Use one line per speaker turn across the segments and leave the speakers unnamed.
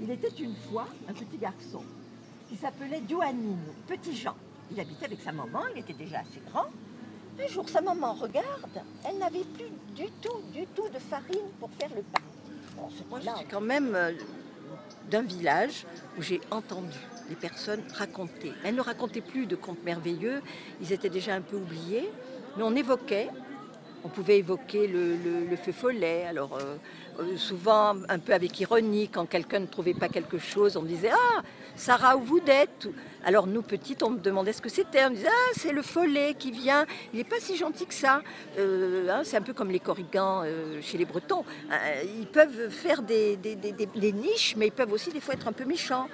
Il était une fois un petit garçon qui s'appelait Giovannino, petit Jean. Il habitait avec sa maman, il était déjà assez grand. Un jour, sa maman regarde, elle n'avait plus du tout de farine pour faire le pain. Bon, moi, je suis quand même d'un village où j'ai entendu les personnes raconter. Elles ne racontaient plus de contes merveilleux, ils étaient déjà un peu oubliés, mais on évoquait. On pouvait évoquer le feu follet, alors souvent un peu avec ironie, quand quelqu'un ne trouvait pas quelque chose, on disait « Ah, Sarah, où vous êtes ?» Alors nous, petites, on me demandait ce que c'était, on disait « Ah, c'est le follet qui vient, il n'est pas si gentil que ça. C'est un peu comme les corrigans chez les Bretons. Ils peuvent faire des niches, mais ils peuvent aussi des fois être un peu méchants. »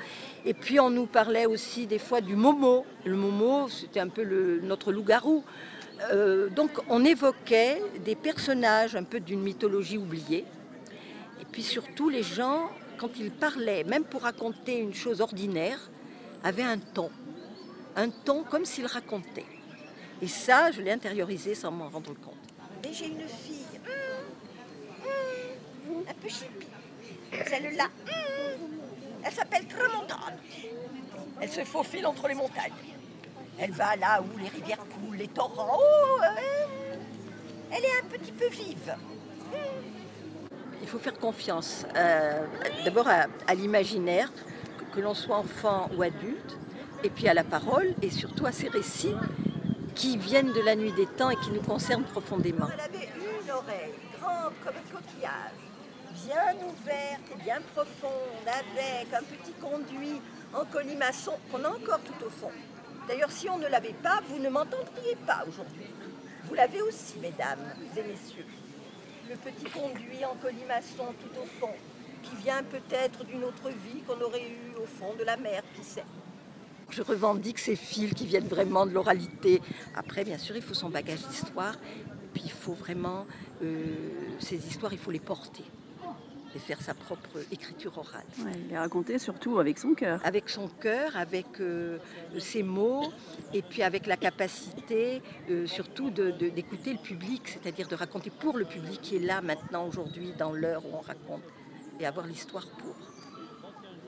Et puis on nous parlait aussi des fois du Momo. Le Momo, c'était un peu notre loup-garou. Donc on évoquait des personnages un peu d'une mythologie oubliée. Et puis surtout les gens, quand ils parlaient, même pour raconter une chose ordinaire, avaient un ton comme s'ils racontaient. Et ça, je l'ai intériorisé sans m'en rendre compte. Et j'ai une fille, un peu chippie. Celle-là, elle s'appelle Tramontane. Elle se faufile entre les montagnes. Elle va là où les rivières coulent, les torrents. Oh, elle est un petit peu vive. Il faut faire confiance d'abord à l'imaginaire, que l'on soit enfant ou adulte, et puis à la parole, et surtout à ces récits qui viennent de la nuit des temps et qui nous concernent profondément. Elle avait une oreille grande comme un coquillage, bien ouverte et bien profonde, avec un petit conduit en colimaçon qu'on a encore tout au fond. D'ailleurs, si on ne l'avait pas, vous ne m'entendriez pas aujourd'hui. Vous l'avez aussi, mesdames et messieurs. Le petit conduit en colimaçon tout au fond, qui vient peut-être d'une autre vie qu'on aurait eue au fond de la mer, qui sait. Je revendique ces fils qui viennent vraiment de l'oralité. Après, bien sûr, il faut son bagage d'histoire. Puis il faut vraiment, ces histoires, il faut les porter. Et faire sa propre écriture orale.
Ouais, les raconter surtout avec son cœur.
Avec son cœur, avec ses mots, et puis avec la capacité surtout d'écouter le public, c'est-à-dire de raconter pour le public qui est là maintenant, aujourd'hui, dans l'heure où on raconte, et avoir l'histoire pour.